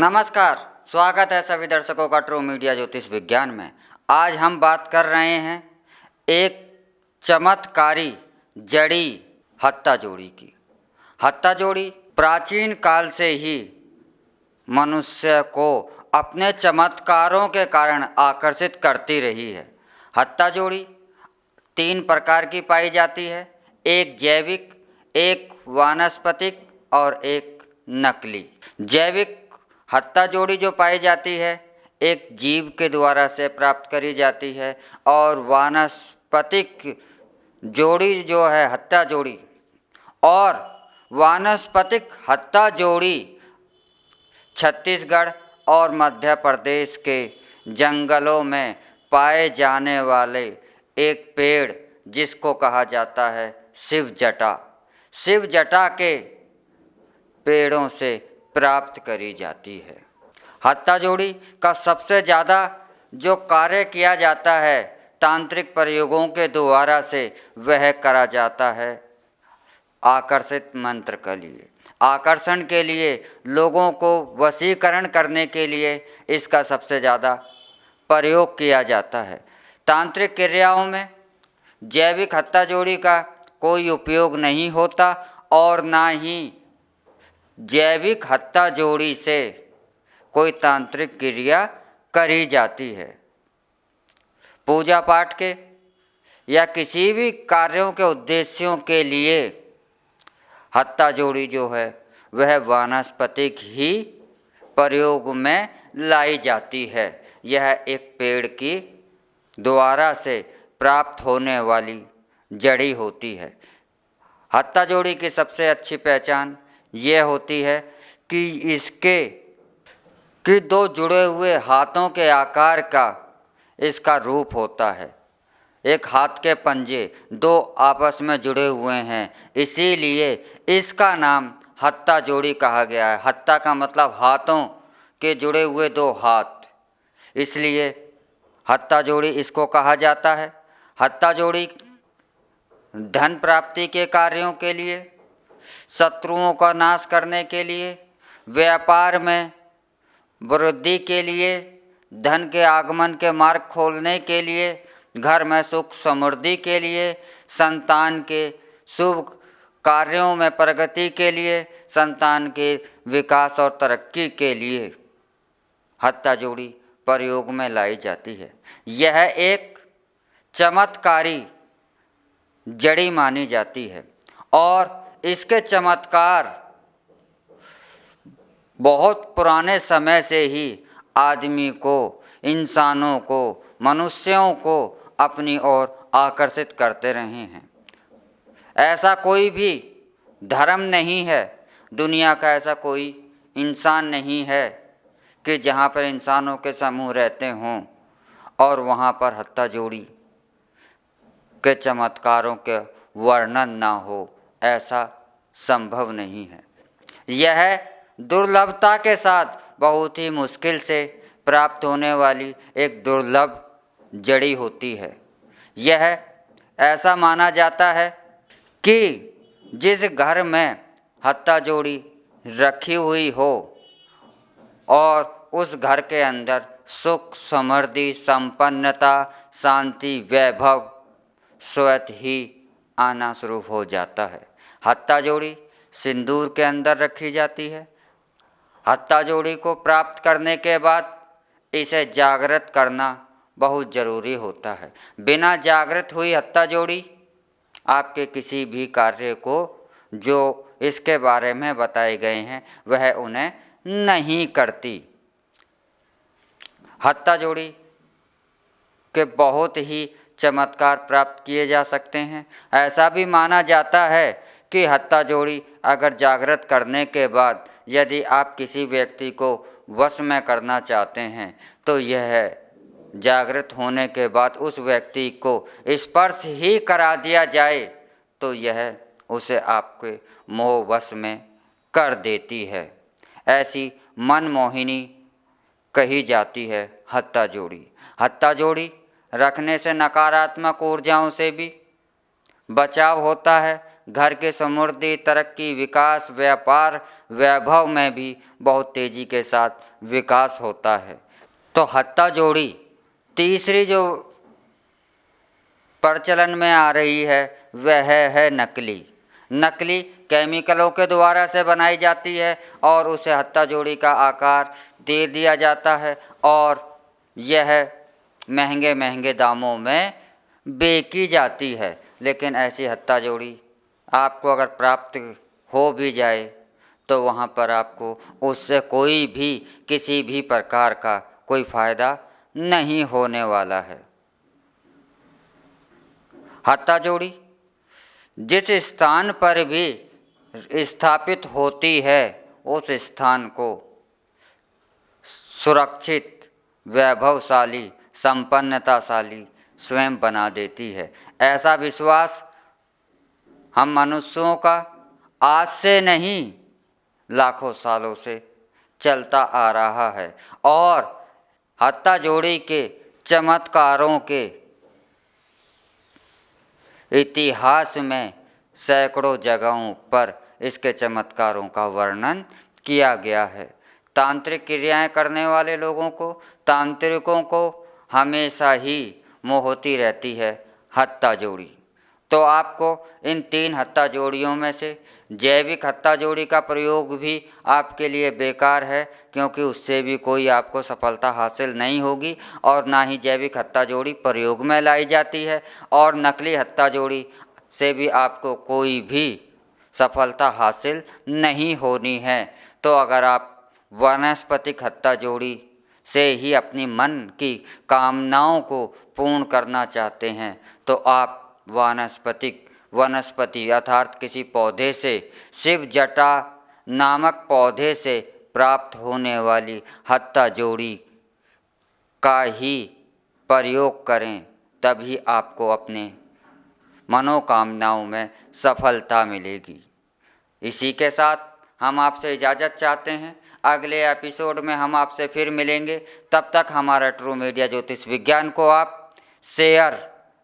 नमस्कार, स्वागत है सभी दर्शकों का ट्रू मीडिया ज्योतिष विज्ञान में। आज हम बात कर रहे हैं एक चमत्कारी जड़ी हत्ता जोड़ी की। हत्ता जोड़ी प्राचीन काल से ही मनुष्य को अपने चमत्कारों के कारण आकर्षित करती रही है। हत्ता जोड़ी 3 प्रकार की पाई जाती है, एक जैविक, एक वानस्पतिक और एक नकली। जैविक हत्ता जोड़ी जो पाई जाती है एक जीव के द्वारा से प्राप्त करी जाती है, और वानस्पतिक जोड़ी जो है हत्ता जोड़ी और वानस्पतिक हत्ता जोड़ी छत्तीसगढ़ और मध्य प्रदेश के जंगलों में पाए जाने वाले एक पेड़ जिसको कहा जाता है शिव जटा, शिव जटा के पेड़ों से प्राप्त करी जाती है। हत्ता जोड़ी का सबसे ज़्यादा जो कार्य किया जाता है तांत्रिक प्रयोगों के द्वारा से वह करा जाता है आकर्षित मंत्र के लिए, आकर्षण के लिए, लोगों को वशीकरण करने के लिए इसका सबसे ज़्यादा प्रयोग किया जाता है। तांत्रिक क्रियाओं में जैविक हत्ता जोड़ी का कोई उपयोग नहीं होता और ना ही जैविक हत्ता जोड़ी से कोई तांत्रिक क्रिया करी जाती है। पूजा पाठ के या किसी भी कार्यों के उद्देश्यों के लिए हत्ता जोड़ी जो है वह वानस्पतिक ही प्रयोग में लाई जाती है। यह एक पेड़ की द्वारा से प्राप्त होने वाली जड़ी होती है। हत्ता जोड़ी की सबसे अच्छी पहचान ये होती है कि इसके कि 2 जुड़े हुए हाथों के आकार का इसका रूप होता है। एक हाथ के पंजे 2 आपस में जुड़े हुए हैं, इसीलिए इसका नाम हत्ता जोड़ी कहा गया है। हत्ता का मतलब हाथों के जुड़े हुए 2 हाथ, इसलिए हत्ता जोड़ी इसको कहा जाता है। हत्ता जोड़ी धन प्राप्ति के कार्यों के लिए, शत्रुओं का नाश करने के लिए, व्यापार में वृद्धि के लिए, धन के आगमन के मार्ग खोलने के लिए, घर में सुख समृद्धि के लिए, संतान के शुभ कार्यों में प्रगति के लिए, संतान के विकास और तरक्की के लिए हत्ता जोड़ी प्रयोग में लाई जाती है। यह एक चमत्कारी जड़ी मानी जाती है और इसके चमत्कार बहुत पुराने समय से ही आदमी को, इंसानों को, मनुष्यों को अपनी ओर आकर्षित करते रहे हैं। ऐसा कोई भी धर्म नहीं है, दुनिया का ऐसा कोई इंसान नहीं है कि जहाँ पर इंसानों के समूह रहते हों और वहाँ पर हत्ता जोड़ी के चमत्कारों के वर्णन ना हो, ऐसा संभव नहीं है। यह दुर्लभता के साथ बहुत ही मुश्किल से प्राप्त होने वाली एक दुर्लभ जड़ी होती है। यह ऐसा माना जाता है कि जिस घर में हत्ता जोड़ी रखी हुई हो और उस घर के अंदर सुख समृद्धि संपन्नता शांति वैभव स्वतः ही आना शुरू हो जाता है। हत्ता जोड़ी सिंदूर के अंदर रखी जाती है। हत्ता जोड़ी को प्राप्त करने के बाद इसे जागृत करना बहुत ज़रूरी होता है। बिना जागृत हुई हत्ता जोड़ी आपके किसी भी कार्य को जो इसके बारे में बताए गए हैं वह उन्हें नहीं करती। हत्ता जोड़ी के बहुत ही चमत्कार प्राप्त किए जा सकते हैं। ऐसा भी माना जाता है कि हत्ता जोड़ी अगर जागृत करने के बाद यदि आप किसी व्यक्ति को वश में करना चाहते हैं तो यह जागृत होने के बाद उस व्यक्ति को स्पर्श ही करा दिया जाए तो यह उसे आपके मोह वश में कर देती है। ऐसी मनमोहिनी कही जाती है हत्ता जोड़ी। हत्ता जोड़ी रखने से नकारात्मक ऊर्जाओं से भी बचाव होता है, घर के समृद्धि, तरक्की, विकास, व्यापार, वैभव में भी बहुत तेज़ी के साथ विकास होता है। तो हत्ता जोड़ी तीसरी जो प्रचलन में आ रही है वह है नकली। नकली केमिकलों के द्वारा से बनाई जाती है और उसे हत्ता जोड़ी का आकार दे दिया जाता है और यह महंगे महंगे दामों में बेची जाती है। लेकिन ऐसी हत्ता जोड़ी आपको अगर प्राप्त हो भी जाए तो वहाँ पर आपको उससे कोई भी किसी भी प्रकार का कोई फ़ायदा नहीं होने वाला है। हत्ता जोड़ी जिस स्थान पर भी स्थापित होती है उस स्थान को सुरक्षित, वैभवशाली, संपन्नताशाली स्वयं बना देती है। ऐसा विश्वास हम मनुष्यों का आज से नहीं लाखों सालों से चलता आ रहा है और हत्ता जोड़ी के चमत्कारों के इतिहास में सैकड़ों जगहों पर इसके चमत्कारों का वर्णन किया गया है। तांत्रिक क्रियाएं करने वाले लोगों को, तांत्रिकों को हमेशा ही मोहती रहती है हत्ता जोड़ी। तो आपको इन 3 हत्ता जोड़ियों में से जैविक हत्ता जोड़ी का प्रयोग भी आपके लिए बेकार है, क्योंकि उससे भी कोई आपको सफलता हासिल नहीं होगी और ना ही जैविक हत्ता जोड़ी प्रयोग में लाई जाती है और नकली हत्ता जोड़ी से भी आपको कोई भी सफलता हासिल नहीं होनी है। तो अगर आप वानस्पतिक हत्ता जोड़ी से ही अपनी मन की कामनाओं को पूर्ण करना चाहते हैं तो आप वनस्पति अर्थात किसी पौधे से, शिव जटा नामक पौधे से प्राप्त होने वाली हत्ता जोड़ी का ही प्रयोग करें, तभी आपको अपने मनोकामनाओं में सफलता मिलेगी। इसी के साथ हम आपसे इजाज़त चाहते हैं। अगले एपिसोड में हम आपसे फिर मिलेंगे। तब तक हमारा ट्रू मीडिया ज्योतिष विज्ञान को आप शेयर,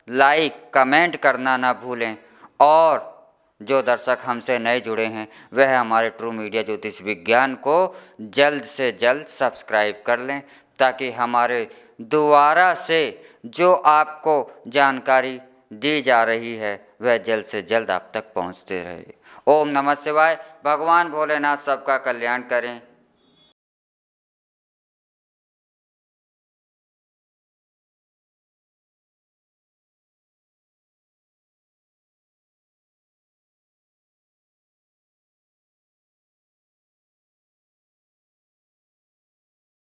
लाइक, कमेंट करना ना भूलें और जो दर्शक हमसे नए जुड़े हैं वह हमारे ट्रू मीडिया ज्योतिष विज्ञान को जल्द से जल्द सब्सक्राइब कर लें, ताकि हमारे दोबारा से जो आपको जानकारी दी जा रही है वह जल्द से जल्द आप तक पहुंचते रहे। ओम नमः शिवाय। भगवान भोलेनाथ सबका कल्याण करें।